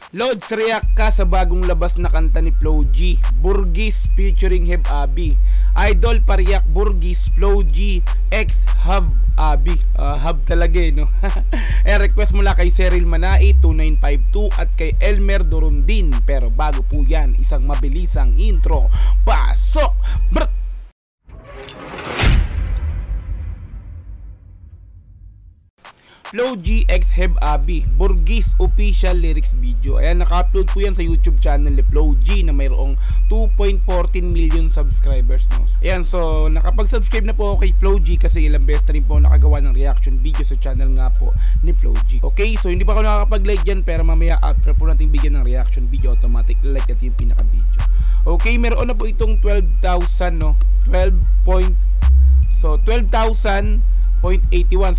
Lods, react ka sa bagong labas na kanta ni Flo G, Burgis featuring Heb Abi. Idol pariyak Burgis, Flo G, X Hub Abi. Hub talaga no. Request mula kay Cyril Manai 2952 at kay Elmer Dorundin. Pero bago po yan, isang mabilisang intro. Pasok! Brr! Flo G X Heb Abi, Burgis official lyrics video. Ayan, naka-upload po yan sa YouTube channel ni Flo G na mayroong 2.14 million subscribers. No? Ayan, so nakapag-subscribe na po ako kay Flo G kasi ilang beses na rin po nakagawa ng reaction video sa channel nga po ni Flo G. Okay, so hindi pa ako nakakapag-like dyan, pero mamaya after po natin bigyan ng reaction video, automatic like at yung pinaka-video. Okay, meron na po itong 12,000, no? 12.81.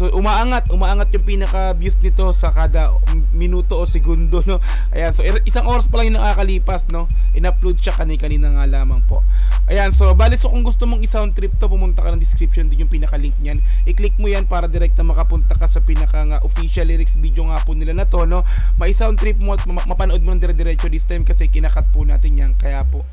So umaangat yung pinaka views nito sa kada minuto o segundo, no. Ayan, so isang oras pa lang yung nakakalipas, no. In-upload siya kanina nga lamang po. Ayan, so bali, so kung gusto mong i-sound trip to, pumunta ka ng description din yung pinaka link niyan. I-click mo yan para direct na makapunta ka sa pinaka nga official lyrics video nga po nila na to, no. Mai-sound trip mo at mapanood mo ng dire-diretso this time kasi kinakat po natin yan. Kaya po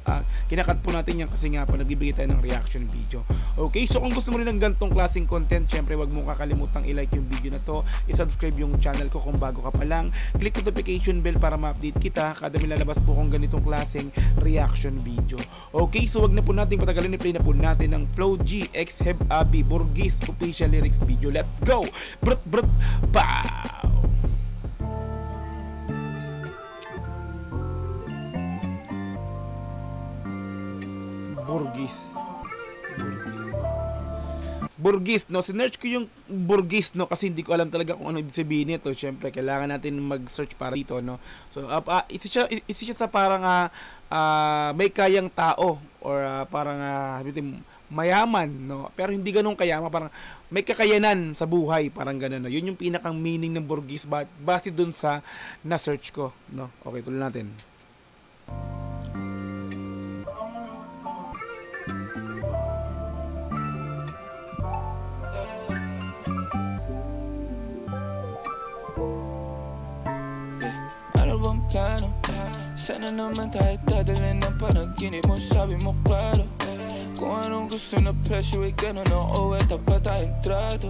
kinakat po natin yan kasi nga po nagbibigay tayo ng reaction video. Okay, so kung gusto mo rin ng gantong klaseng content, syempre wag mo kakalimutang i-like yung video na to, i-subscribe yung channel ko kung bago ka pa lang, click notification bell para ma-update kita kada may lalabas po kung ganitong klaseng reaction video. Okay, so wag na po natin patagalin, i-play na po natin ng Flo G X Heb Abi Burgis official lyrics video. Let's go! Brut brut pow! Burgis, no? Sinearch ko yung Burgis, no? Kasi hindi ko alam talaga kung ano ibig sabihin nito. Syempre, kailangan natin mag-search para dito, no? So, isa siya sa parang may kayang tao or parang mayaman, no? Pero hindi ganun kayaman, parang may kakayanan sa buhay, parang ganun, no? Yun yung pinakang meaning ng Burgis base dun sa na-search ko, no? Okay, tuloy natin. Plano. Sana naman tayo dadalhin ng panaginip mo, sabi mo klaro. Kung anong gusto na presyo ay gano'n, oo, tapat tayong trato.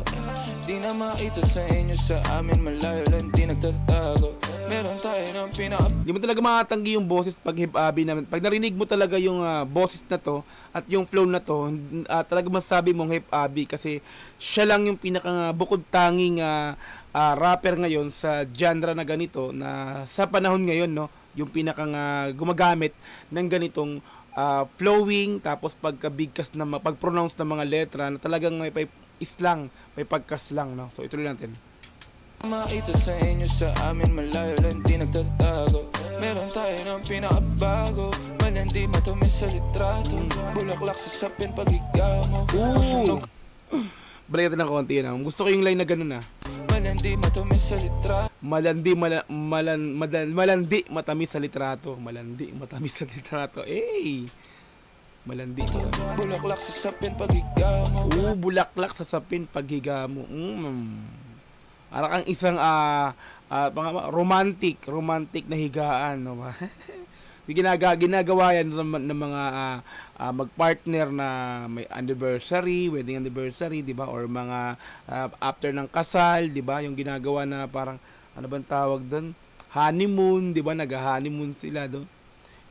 Di na makita sa inyo, sa amin malayo lang, di nagtatago. Meron tayo ng Di mo talaga makatanggi yung boses pag Heb Abi namin. Pag narinig mo talaga yung boses na to at yung flow na to, talaga masasabi mong Heb Abi kasi siya lang yung pinaka bukod tanging rapper ngayon sa genre na ganito na sa panahon ngayon, no, yung pinakang gumagamit ng ganitong flowing, tapos pagkabigkas na pag-pronounce ng mga letra na talagang may islang, may pagkaslang, no. So ituloy natin. Makita sa inyo, sa amin malayo lang, di nagtatago. Meron tayo ng pinakabago, malandi matamis sa litrato. Bulaklak sa sapin pag ikaw mo. Balik natin ng konti yun. Gusto ko yung line na ganun Malandi matamis sa litrato. Malandi matamis sa litrato. Malandi matamis sa litrato. Malandi. Bulaklak sa sapin pag higa mo. Bulaklak sa sapin pag higa mo. Parang kang isang romantic na higaan, no ba? Ginagawa yan ng mga magpartner na may anniversary, wedding anniversary, di ba? Or mga after ng kasal, di ba? Yung ginagawa na parang ano bang tawag doon? Honeymoon, di ba? Nag-honeymoon sila doon.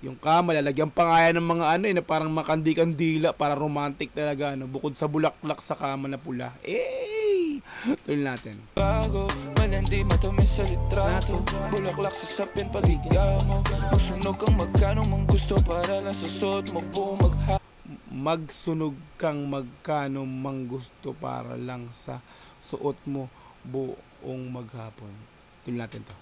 Yung malalagyan pa nga yan ng mga na parang makandi-kandila para romantic talaga, no? Bukod sa bulaklak sa kama na pula. Tuloy natin. Bago, malandi matamis sa litrato. Bulaklak sa sapin pag higa mo. Magsunog kang magkano mong gusto para lang sa suot mo buong magsunog kang magkano mang gusto para lang sa suot mo buong maghapon. Tuloy natin to.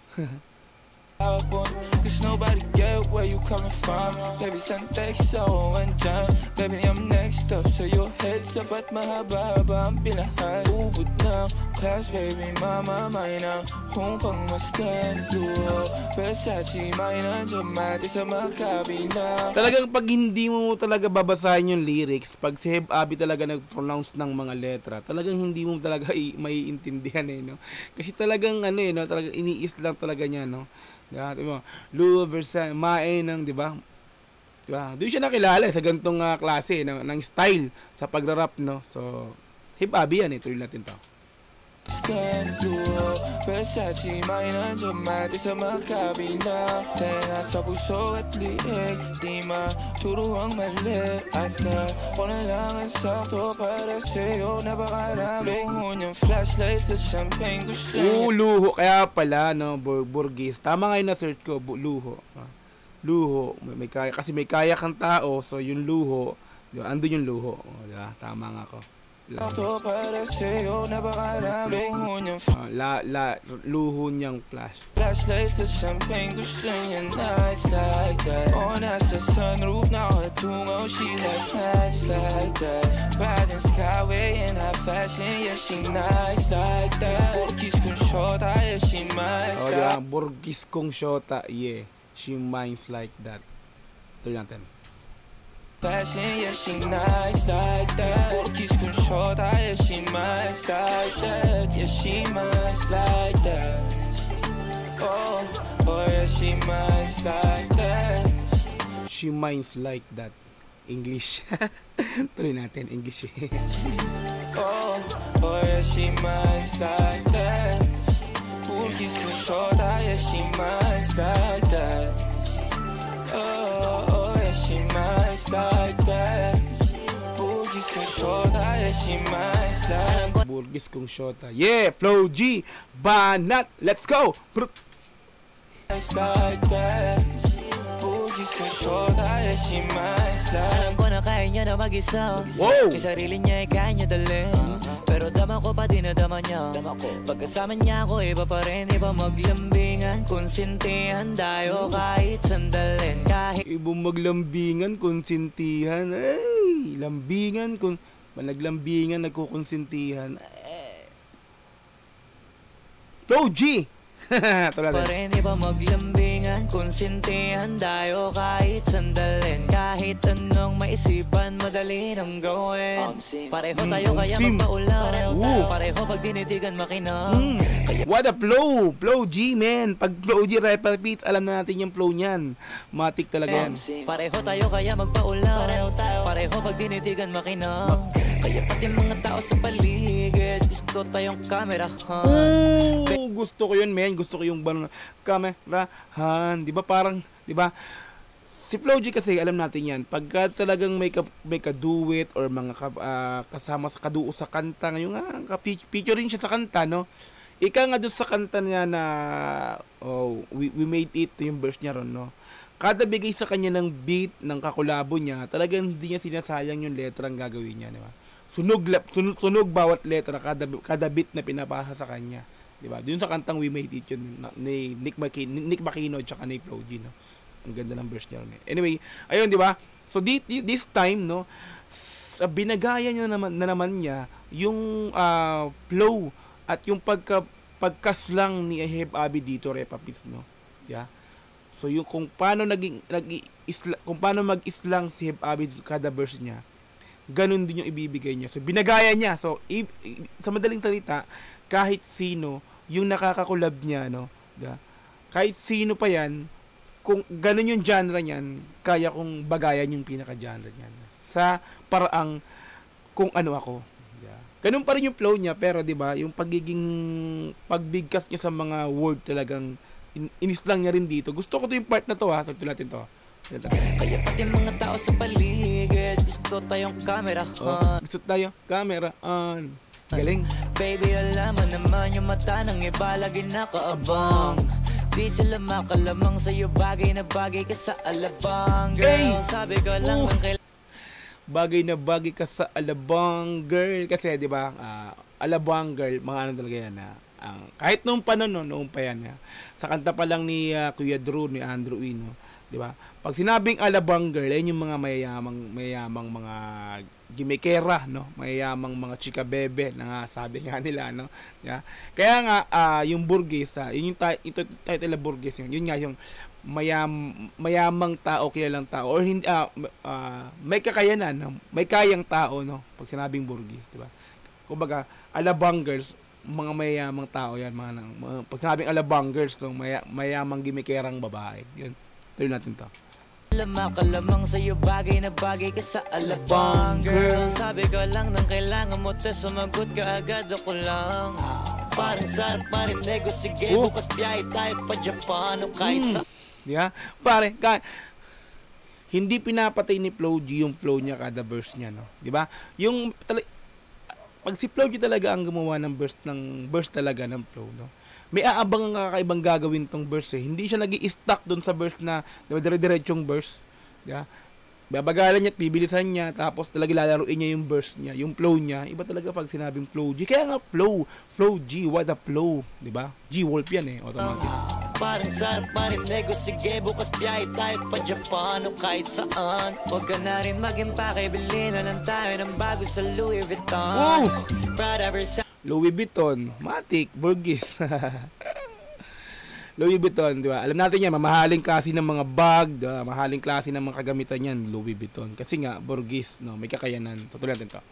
Cause nobody get where you coming from. Baby, send text so and John. Baby, I'm next up, so your head's up at mahaba-haba ang pinahan. Ubod na class, baby, mama, mine. Kung pang mastan, duo Versace, mine, dramatic sa magkabila. Talagang pag hindi mo talaga babasahin yung lyrics, pag si Heb Abi talaga nag-pronounce ng mga letra, talagang hindi mo talaga maiintindihan, no? Kasi talagang no, talagang iniis lang talaga niya, no? Diba? Diba? Luho versus Mae ng, diba? Diba? Doon siya nakilala sa ganitong klase ng style sa pagra-rap, no? So, Hip Abi yan eh. Tuloy natin to. Stand duo Versace may nandiyaman sa magkabila Tenga sa puso at liig Di maturo ang mali At ako na lang ang sakto para sa'yo Napakarami Luho flashlight sa champagne gusto niya Luho. Kaya pala, no? Burgis. Tama nga yung na-search ko. Luho. Luho. May kaya, kasi may kaya kang tao. So, yung luho. Diba? Andun yung luho. Diba? Tama nga ko. Sakto para sa'yo Napakarami Luho niyang flash. Flashlight sa champagne gusto niya nights like that O nasa sunroof nakatungaw She like nights like that Riding skyway in high fashion Yeah, she nice like that Burgis kong shota Yeah, she minds like Burgis kong shota Yeah, she minds like that. Tuloy natin. Fashion, yeah, she nice like that Burgis kong shota Yeah, she minds like that Yeah, she minds like that Oh, yeah, she minds like that She minds like that. English. Tuloy natin, English eh. Oh, yeah, she minds like that Burgis kong shota Yeah, she minds like that Oh, yeah, she minds like that Burgis kong shota Yeah, she minds like that Burgis kong shota. Yeah, Flow G, Banat. Let's go. Like that Burgis kong shota Yeah, she minds like Alam ko na kaya niya na mag-isa Wow! Yung sarili niya ay kaya niya dalhin Pero dama ko pa dinadama niya Pagkasama niya ako iba pa rin Iba maglambingan, konsintihan Dayo kahit sandalin Kahit Ibang maglambingan, konsintihan. Ay, lambingan, naglambingan, nagkukonsintihan. Flow G! pa rin iba maglambingan Konsintihan dayo kahit sandalin Kahit anong maisipan madali nang gawin Pareho tayo kaya magpaulan Pareho pag dinitigan makinang What a flow! Flow G, man! Pag Flow G, repeat, alam na natin yung flow niyan. Matik talaga yan. Pareho tayo kaya magpaulan Pareho pag dinitigan makinang Kaya pati mga tao sa paligid Gusto tayong kamerahan Gusto ko yun, man. Gusto ko yung kamerahan. Di ba parang, di ba? Si Flow G kasi, alam natin yan. Pagka talagang may kaduet or mga kasama sa kaduo sa kanta, ngayon nga, featuring siya sa kanta, no? Ika nga doon sa kanta niya na we made it, yung verse niya ron, no? Kada bigay sa kanya ng beat, ng kakulabo niya, talagang hindi niya sinasayang yung letra ang gagawin niya, di ba? Sunog bawat letra, kada beat na pinapasa sa kanya. Diba? Doon sa kantang We Made It yun ni Nick Makino at saka ni Flow G, no? Ang ganda ng verse niya. Anyway, ayun, di ba? So this time, no, binagaya niya naman niya yung flow at yung pagkaslang ni Hip Abi dito, Repapis, no? Yeah. So yung kung paano kung paano mag-islang si Hip Abi kada verse niya, ganun din yung ibibigay niya. So binagaya niya. So sa madaling salita, kahit sino yung nakakakulab niya, no? Yeah. Kahit sino pa yan, kung ganun yung genre niyan, kaya kong bagayan yung pinaka-genre niyan. Sa paraang kung ano ako. Yeah. Ganun pa rin yung flow niya, pero 'di ba, yung pagbigkas niya sa mga word talagang inislang niya rin dito. Gusto ko to yung part na to, ha. Tutuloy natin to. Kaya pati mga tao sa paligid Gusto tayong kamerahan Gusto tayo kamerahan. Galing. Baby, alam mo naman yung mata ng iba lagi nakaabang Di sila makalamang sa'yo bagay na bagay ka sa alabang Girl, sabi ko lang ng bagay na bagay ka sa alabang girl. Kasi di ba, alabang girl, mga ano talaga yan, kahit noong panon, noong pa yan, sa kanta pa lang ni Kuya Drew, ni Andrew Ino, di ba? Pag sinabing alabang girl, ayun yung mga mayamang mga gimikera, no? Mayamang mga chika bebe na nga sabi nga nila, no? Yeah. Kaya nga yung Burgess, yun yung title na Burgess yun nga yung mayamang tao, kilalang tao or hindi may kakayanan, no? May kayang tao, no? Pag sinabing Burgess, di ba? Kumbaga, alabang girls, mga mayamang tao yan, mga pag sinabing alabangers, no, mayamang gimikerang babae. Yun, tuloy natin to. Lama ka lamang sa'yo, bagay na bagay ka sa alabang girl. Sabi ko lang nang kailangan mo, te sumagot ka agad, ako lang. Parang sarap marinego, sige bukas biyahe tayo pa Japan o kahit sa... Diba? Pare, hindi pinapatay ni Flo G yung flow niya kada verse niya, no? Diba? Yung pag si Flo G talaga ang gumawa ng verse talaga ng flow, no? May aabang ang kakaibang gagawin tong verse, eh. Hindi siya nag-i-stuck doon sa verse na dire-diretsong verse. Diba? Babagalan niya at bibilisan niya, tapos talaga lalaruin niya yung verse niya, yung flow niya. Iba talaga pag sinabing Flo G. Kaya nga Flo G, what a flow, di ba? G-Wolf yan eh, automatic. Parang sarap marinego, sige bukas biyahe tayo pa Japan o kahit saan. Huwag ka na rin mag-impake, bilhin na lang tayo ng bago sa Louis Vuitton. Prada Versace, Louis Vuitton, Matic, Burgess. Louis Vuitton, di ba? Alam natin yan, mamahaling klase ng mga bag, diba? Mahaling klase ng mga kagamitan yan, Louis Vuitton. Kasi nga, Burgess, no, may kakayanan. Tutuloy natin to.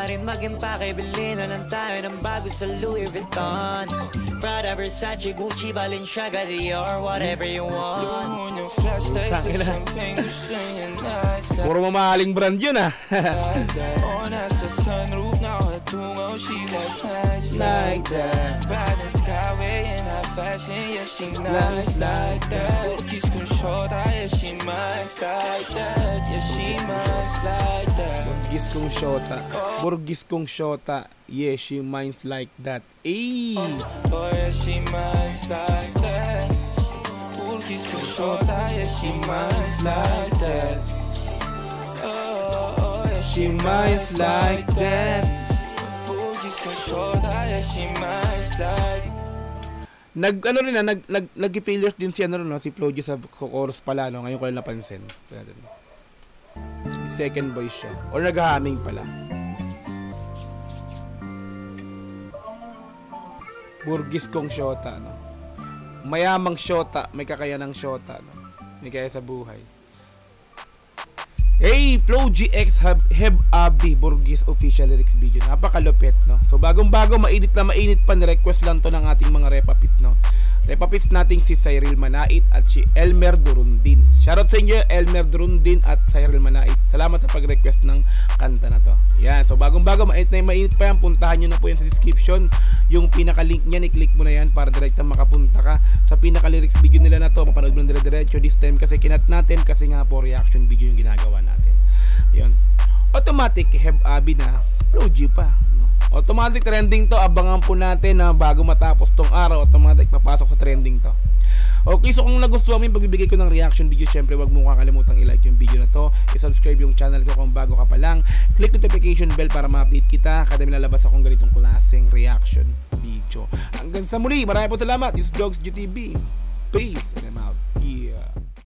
rin mag-impake, bilhin na lang tayo ng bago sa Louis Vuitton. Prada, Versace, Gucci, Balenciaga, Dior, whatever you want. Puro mamahaling brand yun, ah. Like that, riding skyway in her fashion, yeah she nice like that. Burgess kung shota, yeah she nice like that, yeah she nice like that. Burgess kung shota, Burgess kung shota, yeah she minds like that. Ay! Oh yeah she nice like that. Burgess kung shota, yeah she nice like that. Oh yeah She minds like that. Nag-failures din si si Flo G sa chorus pala, no? Ngayon ko lang napansin. Second voice siya. Or nag-humming pala. Burgess kong shota, no? Mayamang shota, may kakayanang shota, no? May kaya sa buhay. Hey, Flo G X Heb Abi Burgess official lyrics video. Napakalupit, no? So bagong-bago, mainit pa, ni-request lang to ng ating mga repapit, no? Repapits nating si Cyril Manait at si Elmer Durundin. Shoutout sa inyo, Elmer Durundin at Cyril Manait. Salamat sa pag-request ng kanta na to. Yan, so bagong-bago, mainit pa yan. Puntahan nyo na po yan sa description. Yung pinaka-link niyan, i-click mo na yan para direktang makapunta ka sa pinaka-lyrics video nila na to. Mapanood mo na dire-diretso. This time kasi kinat natin kasi nga po reaction video yung ginagawa natin. Yun. Automatic, Heb Abi na Flo G pa, no? Automatic trending to. Abangan po natin na bago matapos tong araw, automatic papasok sa trending to. Okay, so kung nagustuhan mo yung pagbibigay ko ng reaction video, syempre wag mo kakalimutang i-like yung video na to, i-subscribe yung channel ko kung bago ka pa lang, click notification bell para ma-update kita kada may lalabas akong ganitong klaseng reaction video. Hanggang sa muli, maraming po salamat. This is Dogs GTV. Peace.